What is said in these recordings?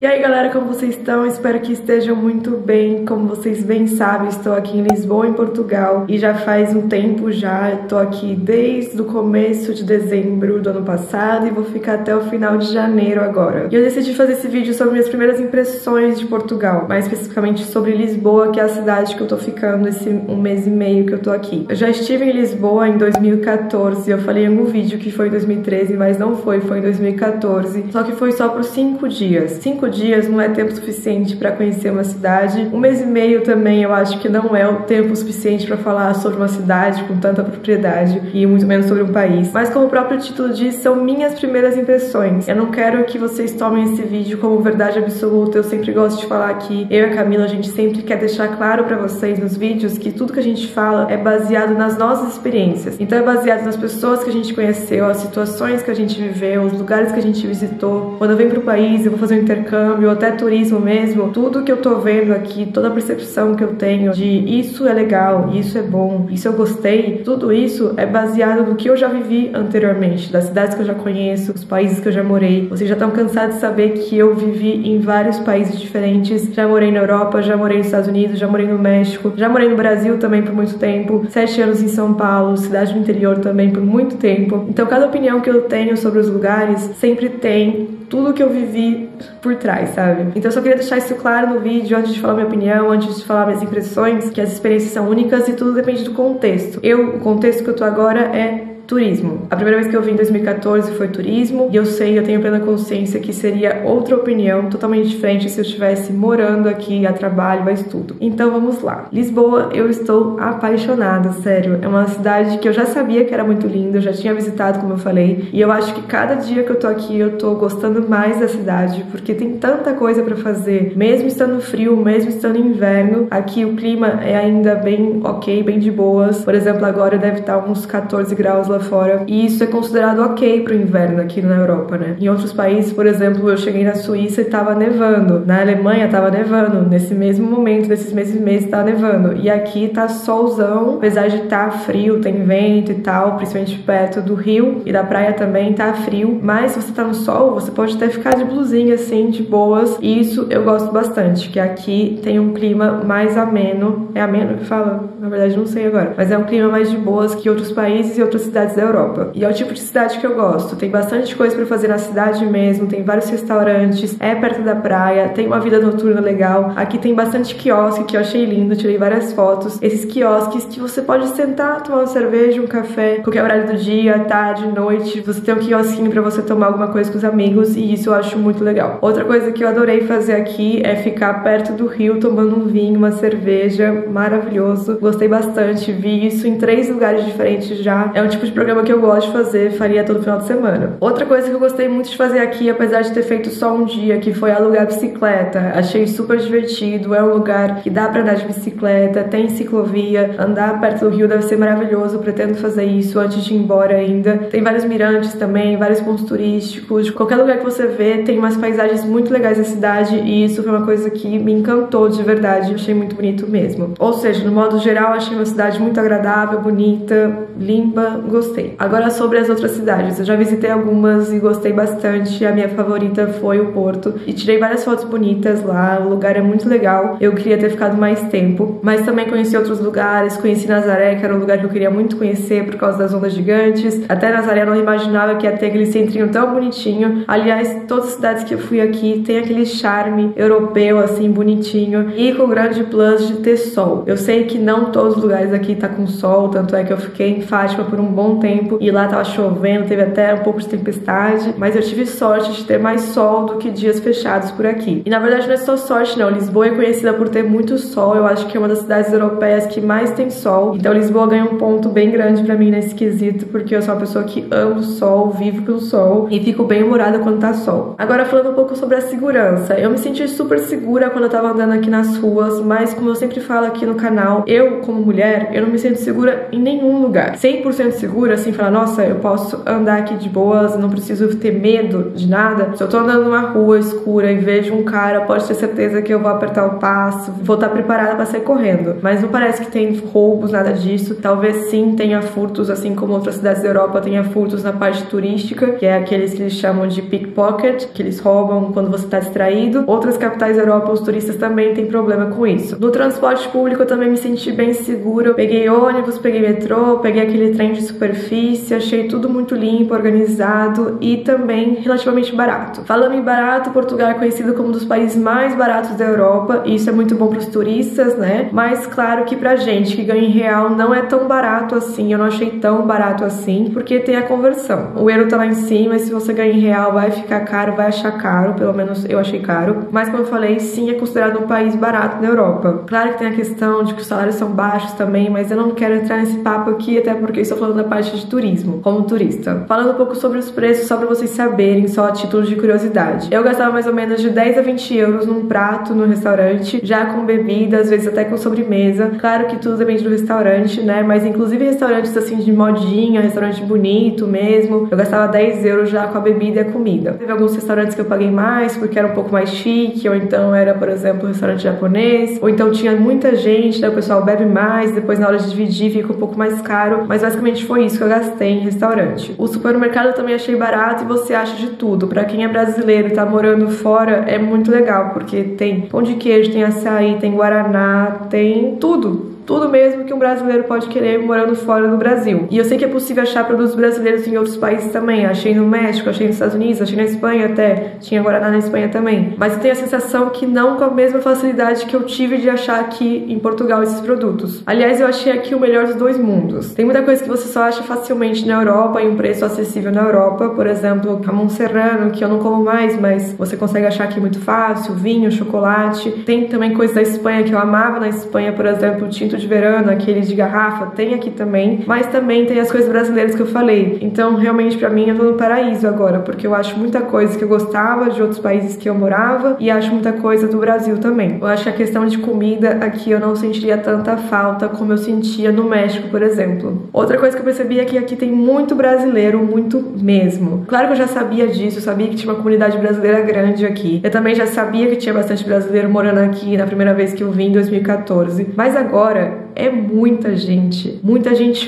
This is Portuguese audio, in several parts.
E aí galera, como vocês estão? Espero que estejam muito bem. Como vocês bem sabem, estou aqui em Lisboa, em Portugal, e já faz um tempo já. Estou aqui desde o começo de dezembro do ano passado e vou ficar até o final de janeiro agora. E eu decidi fazer esse vídeo sobre minhas primeiras impressões de Portugal, mais especificamente sobre Lisboa, que é a cidade que eu tô ficando esse um mês e meio que eu tô aqui. Eu já estive em Lisboa em 2014, eu falei em algum vídeo que foi em 2013, mas não foi, foi em 2014, só que foi só por 5 dias. 5 dias não é tempo suficiente para conhecer uma cidade. Um mês e meio também eu acho que não é o tempo suficiente para falar sobre uma cidade com tanta propriedade e muito menos sobre um país. Mas como o próprio título diz, são minhas primeiras impressões. Eu não quero que vocês tomem esse vídeo como verdade absoluta. Eu sempre gosto de falar que eu e a Camila, a gente sempre quer deixar claro para vocês nos vídeos que tudo que a gente fala é baseado nas nossas experiências. Então é baseado nas pessoas que a gente conheceu, as situações que a gente viveu, os lugares que a gente visitou. Quando eu venho pro país, eu vou fazer um intercâmbio, ou até turismo mesmo, tudo que eu tô vendo aqui, toda a percepção que eu tenho de isso é legal, isso é bom, isso eu gostei, tudo isso é baseado no que eu já vivi anteriormente, das cidades que eu já conheço, os países que eu já morei. Vocês já estão cansados de saber que eu vivi em vários países diferentes, já morei na Europa, já morei nos Estados Unidos, já morei no México, já morei no Brasil também por muito tempo, 7 anos em São Paulo, cidade do interior também por muito tempo. Então cada opinião que eu tenho sobre os lugares sempre tem tudo que eu vivi por trás, sabe? Então eu só queria deixar isso claro no vídeo, antes de falar minha opinião, antes de falar minhas impressões, que as experiências são únicas e tudo depende do contexto. O contexto que eu tô agora é turismo. A primeira vez que eu vim em 2014 foi turismo, e eu tenho plena consciência que seria outra opinião totalmente diferente se eu estivesse morando aqui a trabalho, a estudo. Então vamos lá. Lisboa, eu estou apaixonada, sério. É uma cidade que eu já sabia que era muito linda, eu já tinha visitado, como eu falei, e eu acho que cada dia que eu tô aqui eu tô gostando mais da cidade, porque tem tanta coisa pra fazer, mesmo estando frio, mesmo estando inverno. Aqui o clima é ainda bem ok, bem de boas. Por exemplo, agora deve estar uns 14 graus lá fora, e isso é considerado ok pro inverno aqui na Europa, né? Em outros países, por exemplo, eu cheguei na Suíça e tava nevando, na Alemanha tava nevando, nesse mesmo momento, nesses meses tava nevando, e aqui tá solzão, apesar de tá frio, tem vento e tal, principalmente perto do rio e da praia também tá frio, mas se você tá no sol, você pode até ficar de blusinha assim, de boas, e isso eu gosto bastante, que aqui tem um clima mais ameno, é ameno que fala? Na verdade não sei agora, mas é um clima mais de boas que outros países e outras cidades da Europa. E é o tipo de cidade que eu gosto. Tem bastante coisa pra fazer na cidade mesmo, tem vários restaurantes, é perto da praia, tem uma vida noturna legal. Aqui tem bastante quiosque que eu achei lindo, tirei várias fotos. Esses quiosques que você pode sentar, tomar uma cerveja, um café, qualquer horário do dia, tarde, noite. Você tem um quiosquinho pra você tomar alguma coisa com os amigos, e isso eu acho muito legal. Outra coisa que eu adorei fazer aqui é ficar perto do rio tomando um vinho, uma cerveja, maravilhoso. Gostei bastante, vi isso em 3 lugares diferentes já. É um tipo de programa que eu gosto de fazer, faria todo final de semana. Outra coisa que eu gostei muito de fazer aqui, apesar de ter feito só um dia, que foi alugar bicicleta. Achei super divertido, é um lugar que dá pra andar de bicicleta, tem ciclovia, andar perto do rio deve ser maravilhoso, pretendo fazer isso antes de ir embora ainda. Tem vários mirantes também, vários pontos turísticos. Qualquer lugar que você vê tem umas paisagens muito legais na cidade, e isso foi uma coisa que me encantou de verdade, achei muito bonito mesmo. Ou seja, no modo geral, achei uma cidade muito agradável, bonita, limpa, gostei. Agora sobre as outras cidades, eu já visitei algumas e gostei bastante. A minha favorita foi o Porto e tirei várias fotos bonitas lá, o lugar é muito legal. Eu queria ter ficado mais tempo, mas também conheci outros lugares, conheci Nazaré, que era um lugar que eu queria muito conhecer por causa das ondas gigantes. Até Nazaré eu não imaginava que ia ter aquele centrinho tão bonitinho. Aliás, todas as cidades que eu fui aqui tem aquele charme europeu, assim, bonitinho, e com o grande plus de ter sol. Eu sei que não todos os lugares aqui tá com sol, tanto é que eu fiquei em Fátima por um bom tempo, e lá tava chovendo, teve até um pouco de tempestade, mas eu tive sorte de ter mais sol do que dias fechados por aqui. E na verdade não é só sorte não, Lisboa é conhecida por ter muito sol, eu acho que é uma das cidades europeias que mais tem sol, então Lisboa ganha um ponto bem grande pra mim nesse quesito, porque eu sou uma pessoa que ama o sol, vivo pelo sol, e fico bem humorada quando tá sol. Agora falando um pouco sobre a segurança, eu me senti super segura quando eu tava andando aqui nas ruas, mas como eu sempre falo aqui no canal, eu como mulher, eu não me sinto segura em nenhum lugar. 100% segura segura, assim, falar, nossa, eu posso andar aqui de boas, não preciso ter medo de nada. Se eu tô andando numa rua escura e vejo um cara, pode ter certeza que eu vou apertar o passo, vou estar preparada pra sair correndo. Mas não parece que tem roubos, nada disso. Talvez sim tenha furtos, assim como outras cidades da Europa tenha furtos na parte turística, que é aqueles que eles chamam de pickpocket, que eles roubam quando você tá distraído. Outras capitais da Europa, os turistas também têm problema com isso. No transporte público eu também me senti bem segura. Eu peguei ônibus, peguei metrô, peguei aquele trem de superfície, achei tudo muito limpo, organizado e também relativamente barato. Falando em barato, Portugal é conhecido como um dos países mais baratos da Europa, e isso é muito bom para os turistas, né? Mas claro que pra gente que ganha em real não é tão barato assim, eu não achei tão barato assim, porque tem a conversão. O euro tá lá em cima e se você ganha em real vai ficar caro, vai achar caro, pelo menos eu achei caro. Mas como eu falei, sim, é considerado um país barato na Europa. Claro que tem a questão de que os salários são baixos também, mas eu não quero entrar nesse papo aqui, até porque eu estou falando da parte de turismo, como turista. Falando um pouco sobre os preços, só pra vocês saberem, só a título de curiosidade. Eu gastava mais ou menos de 10 a 20 euros num prato no restaurante, já com bebida, às vezes até com sobremesa. Claro que tudo depende do restaurante, né? Mas inclusive restaurantes assim de modinha, restaurante bonito mesmo, eu gastava 10 euros já com a bebida e a comida. Teve alguns restaurantes que eu paguei mais, porque era um pouco mais chique, ou então era, por exemplo, um restaurante japonês, ou então tinha muita gente, daí o pessoal bebe mais, depois na hora de dividir fica um pouco mais caro, mas basicamente foi isso que eu gastei em restaurante. O supermercado eu também achei barato e você acha de tudo. Pra quem é brasileiro e tá morando fora, é muito legal, porque tem pão de queijo, tem açaí, tem guaraná, tem tudo. Tudo mesmo que um brasileiro pode querer morando fora do Brasil. E eu sei que é possível achar produtos brasileiros em outros países também. Achei no México, achei nos Estados Unidos, achei na Espanha até. Tinha Guaraná na Espanha também. Mas eu tenho a sensação que não com a mesma facilidade que eu tive de achar aqui em Portugal esses produtos. Aliás, eu achei aqui o melhor dos dois mundos. Tem muita coisa que você só acha facilmente na Europa, em um preço acessível na Europa. Por exemplo, jamón serrano, que eu não como mais, mas você consegue achar aqui muito fácil. Vinho, chocolate. Tem também coisas da Espanha que eu amava na Espanha, por exemplo, o tinto de verano, aqueles de garrafa, tem aqui também, mas também tem as coisas brasileiras que eu falei. Então, realmente, pra mim, eu tô no paraíso agora, porque eu acho muita coisa que eu gostava de outros países que eu morava e acho muita coisa do Brasil também. Eu acho que a questão de comida aqui eu não sentiria tanta falta como eu sentia no México, por exemplo. Outra coisa que eu percebi é que aqui tem muito brasileiro, muito mesmo. Claro que eu já sabia disso, eu sabia que tinha uma comunidade brasileira grande aqui. Eu também já sabia que tinha bastante brasileiro morando aqui na primeira vez que eu vim em 2014. Mas agora é muita gente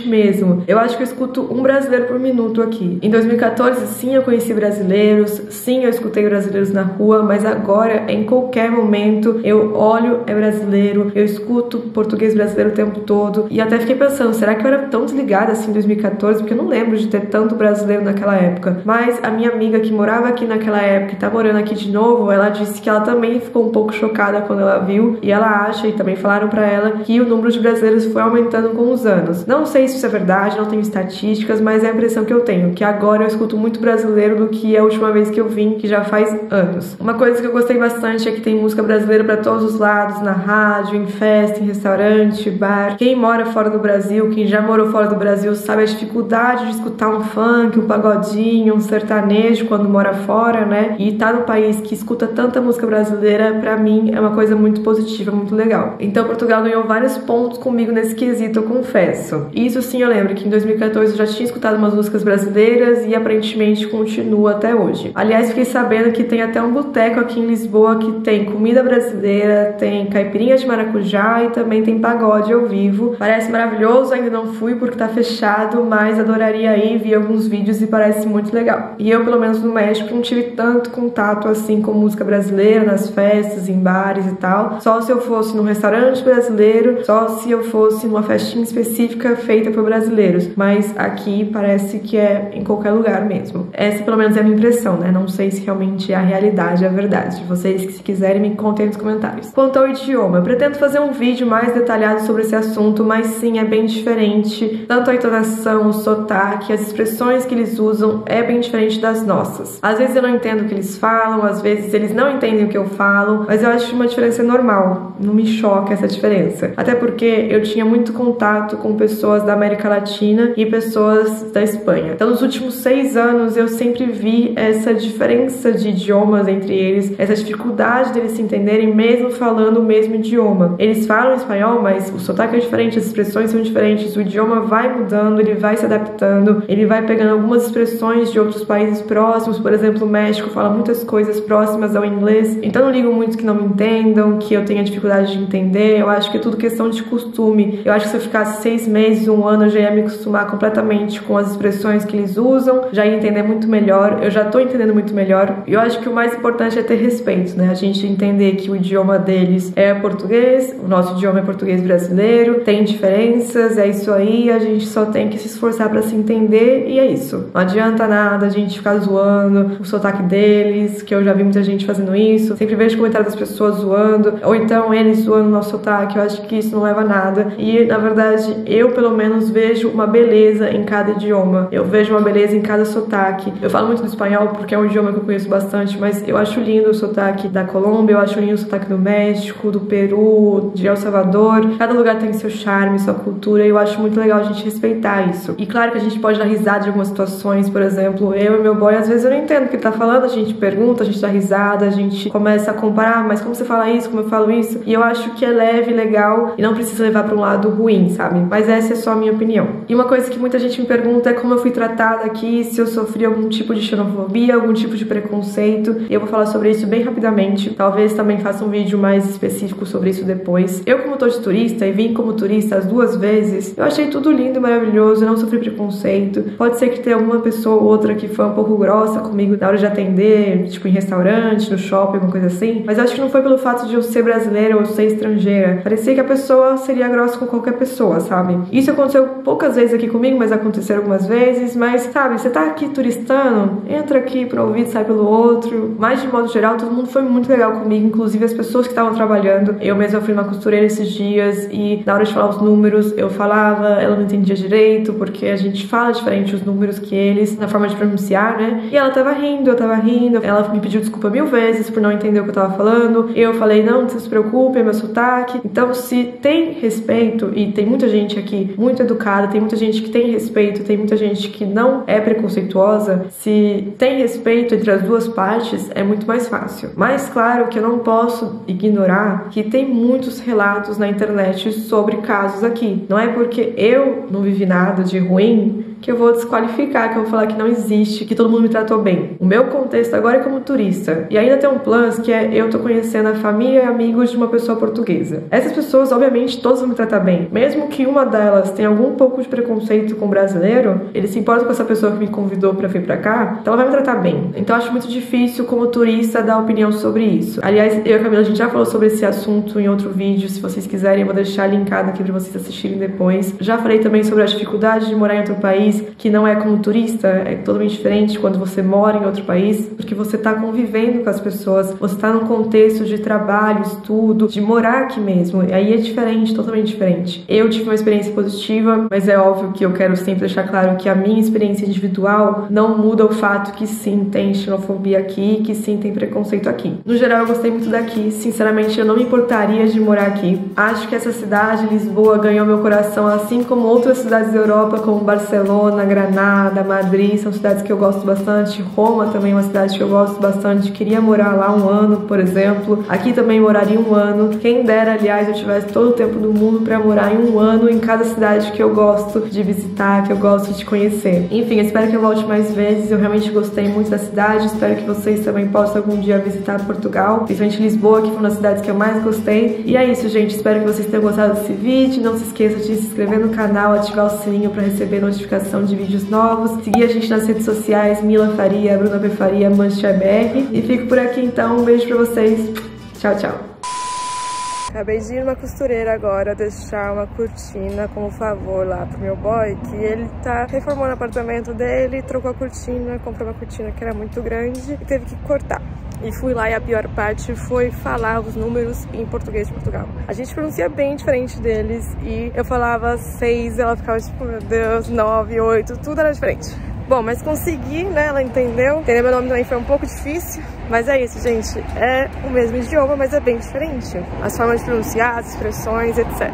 mesmo. Eu acho que eu escuto um brasileiro por minuto aqui. Em 2014, sim, eu conheci brasileiros, sim, eu escutei brasileiros na rua, mas agora, em qualquer momento, eu olho, é brasileiro, eu escuto português brasileiro o tempo todo. E até fiquei pensando, será que eu era tão desligada assim em 2014? Porque eu não lembro de ter tanto brasileiro naquela época. Mas a minha amiga que morava aqui naquela época e tá morando aqui de novo, ela disse que ela também ficou um pouco chocada quando ela viu. E ela acha, e também falaram pra ela, que o número de brasileiros foi aumentando com os anos. Não sei se isso é verdade, não tenho estatísticas, mas é a impressão que eu tenho, que agora eu escuto muito brasileiro do que a última vez que eu vim, que já faz anos. Uma coisa que eu gostei bastante é que tem música brasileira pra todos os lados, na rádio, em festa, em restaurante, bar. Quem mora fora do Brasil, quem já morou fora do Brasil, sabe a dificuldade de escutar um funk, um pagodinho, um sertanejo quando mora fora, né? E tá no país que escuta tanta música brasileira, pra mim é uma coisa muito positiva, muito legal. Então Portugal ganhou vários pontos comigo nesse quesito, eu confesso. Isso sim, eu lembro que em 2014 eu já tinha escutado umas músicas brasileiras e aparentemente continua até hoje. Aliás, fiquei sabendo que tem até um boteco aqui em Lisboa que tem comida brasileira, tem caipirinha de maracujá e também tem pagode ao vivo. Parece maravilhoso, ainda não fui porque tá fechado, mas adoraria ir, vi alguns vídeos e parece muito legal. E eu, pelo menos no México, não tive tanto contato assim com música brasileira, nas festas, em bares e tal. Só se eu fosse num restaurante brasileiro, só se eu fosse numa festinha específica feita por brasileiros, mas aqui parece que é em qualquer lugar mesmo. Essa pelo menos é a minha impressão, né? Não sei se realmente é a realidade, é a verdade. Vocês que se quiserem me contem nos comentários. Quanto ao idioma, eu pretendo fazer um vídeo mais detalhado sobre esse assunto, mas sim, é bem diferente. Tanto a entonação, o sotaque, as expressões que eles usam é bem diferente das nossas. Às vezes eu não entendo o que eles falam, às vezes eles não entendem o que eu falo, mas eu acho uma diferença normal. Não me choca essa diferença. Até porque porque eu tinha muito contato com pessoas da América Latina e pessoas da Espanha. Então, nos últimos 6 anos, eu sempre vi essa diferença de idiomas entre eles, essa dificuldade deles se entenderem mesmo falando o mesmo idioma. Eles falam espanhol, mas o sotaque é diferente, as expressões são diferentes, o idioma vai mudando, ele vai se adaptando, ele vai pegando algumas expressões de outros países próximos. Por exemplo, o México fala muitas coisas próximas ao inglês, então não ligo muito que não me entendam, que eu tenha dificuldade de entender. Eu acho que é tudo questão de costume. Eu acho que se eu ficasse 6 meses, 1 ano, eu já ia me acostumar completamente com as expressões que eles usam, já ia entender muito melhor. Eu já tô entendendo muito melhor. E eu acho que o mais importante é ter respeito, né? A gente entender que o idioma deles é português, o nosso idioma é português brasileiro, tem diferenças, é isso aí, a gente só tem que se esforçar pra se entender e é isso. Não adianta nada a gente ficar zoando o sotaque deles, que eu já vi muita gente fazendo isso. Sempre vejo comentários das pessoas zoando, ou então eles zoando o nosso sotaque. Eu acho que isso não leva a nada. E, na verdade, eu, pelo menos, vejo uma beleza em cada idioma. Eu vejo uma beleza em cada sotaque. Eu falo muito do espanhol porque é um idioma que eu conheço bastante, mas eu acho lindo o sotaque da Colômbia, eu acho lindo o sotaque do México, do Peru, de El Salvador. Cada lugar tem seu charme, sua cultura, e eu acho muito legal a gente respeitar isso. E claro que a gente pode dar risada de algumas situações. Por exemplo, eu e meu boy, às vezes eu não entendo o que ele tá falando, a gente pergunta, a gente dá risada, a gente começa a comparar, mas como você fala isso, como eu falo isso? E eu acho que é leve, legal, e não precisa levar pra um lado ruim, sabe? Mas essa é só a minha opinião. E uma coisa que muita gente me pergunta é como eu fui tratada aqui, se eu sofri algum tipo de xenofobia, algum tipo de preconceito. Eu vou falar sobre isso bem rapidamente. Talvez também faça um vídeo mais específico sobre isso depois. Eu, como tô de turista e vim como turista as 2 vezes, eu achei tudo lindo, maravilhoso, eu não sofri preconceito. Pode ser que tenha alguma pessoa ou outra que foi um pouco grossa comigo na hora de atender, tipo em restaurante, no shopping, alguma coisa assim, mas eu acho que não foi pelo fato de eu ser brasileira ou ser estrangeira. Parecia que a pessoa seria grossa com qualquer pessoa, sabe? Isso aconteceu poucas vezes aqui comigo, mas aconteceu algumas vezes. Mas, sabe, você tá aqui turistando, entra aqui por um ouvido e sai pelo outro. Mas, de modo geral, todo mundo foi muito legal comigo, inclusive as pessoas que estavam trabalhando. Eu mesma fui numa costureira esses dias e na hora de falar os números, eu falava, ela não entendia direito, porque a gente fala diferente os números que eles, na forma de pronunciar, né? E ela tava rindo, eu tava rindo, ela me pediu desculpa 1000 vezes por não entender o que eu tava falando. Eu falei, não se preocupe, é meu sotaque. Então, se tem respeito, e tem muita gente aqui muito educada, tem muita gente que tem respeito, tem muita gente que não é preconceituosa, se tem respeito entre as 2 partes, é muito mais fácil. Mas, claro que eu não posso ignorar que tem muitos relatos na internet sobre casos aqui. Não é porque eu não vivi nada de ruim que eu vou desqualificar, que eu vou falar que não existe, que todo mundo me tratou bem. O meu contexto agora é como turista. E ainda tem um plus que é eu tô conhecendo a família e amigos de uma pessoa portuguesa. Essas pessoas, obviamente, todas vão me tratar bem. Mesmo que uma delas tenha algum pouco de preconceito com o brasileiro, eles se importam com essa pessoa que me convidou pra vir pra cá, então ela vai me tratar bem. Então eu acho muito difícil, como turista, dar opinião sobre isso. Aliás, eu e a Camila, a gente já falou sobre esse assunto em outro vídeo. Se vocês quiserem, eu vou deixar linkado aqui pra vocês assistirem depois. Já falei também sobre a dificuldade de morar em outro país, que não é como turista, é totalmente diferente quando você mora em outro país, porque você tá convivendo com as pessoas, você tá num contexto de trabalho, estudo, de morar aqui mesmo, e aí é diferente, totalmente diferente. Eu tive uma experiência positiva, mas é óbvio que eu quero sempre deixar claro que a minha experiência individual não muda o fato que sim, tem xenofobia aqui, que sim, tem preconceito aqui. No geral, eu gostei muito daqui, sinceramente, eu não me importaria de morar aqui. Acho que essa cidade, Lisboa, ganhou meu coração, assim como outras cidades da Europa, como Barcelona, Granada, Madrid, são cidades que eu gosto bastante. Roma também é uma cidade que eu gosto bastante, queria morar lá 1 ano, por exemplo. Aqui também moraria 1 ano. Quem dera, aliás, eu tivesse todo o tempo do mundo pra morar em 1 ano em cada cidade que eu gosto de visitar, que eu gosto de conhecer. Enfim, eu espero que eu volte mais vezes. Eu realmente gostei muito da cidade, espero que vocês também possam algum dia visitar Portugal, principalmente Lisboa, que foi uma das cidades que eu mais gostei. E é isso, gente, espero que vocês tenham gostado desse vídeo. Não se esqueça de se inscrever no canal, ativar o sininho pra receber notificação de vídeos novos, seguir a gente nas redes sociais, Mila Faria, Bruna B. Faria, Manchester BR. E fico por aqui então, um beijo pra vocês, tchau, tchau. Acabei de ir numa costureira agora deixar uma cortina como favor lá pro meu boy, que ele tá reformando o apartamento dele, trocou a cortina, comprou uma cortina que era muito grande e teve que cortar. E fui lá e a pior parte foi falar os números em português de Portugal. A gente pronuncia bem diferente deles e eu falava 6, ela ficava tipo, meu Deus, 9, 8, tudo era diferente. Bom, mas consegui, né? Ela entendeu. Entender meu nome também foi um pouco difícil. Mas é isso, gente. É o mesmo idioma, mas é bem diferente. As formas de pronunciar, as expressões, etc.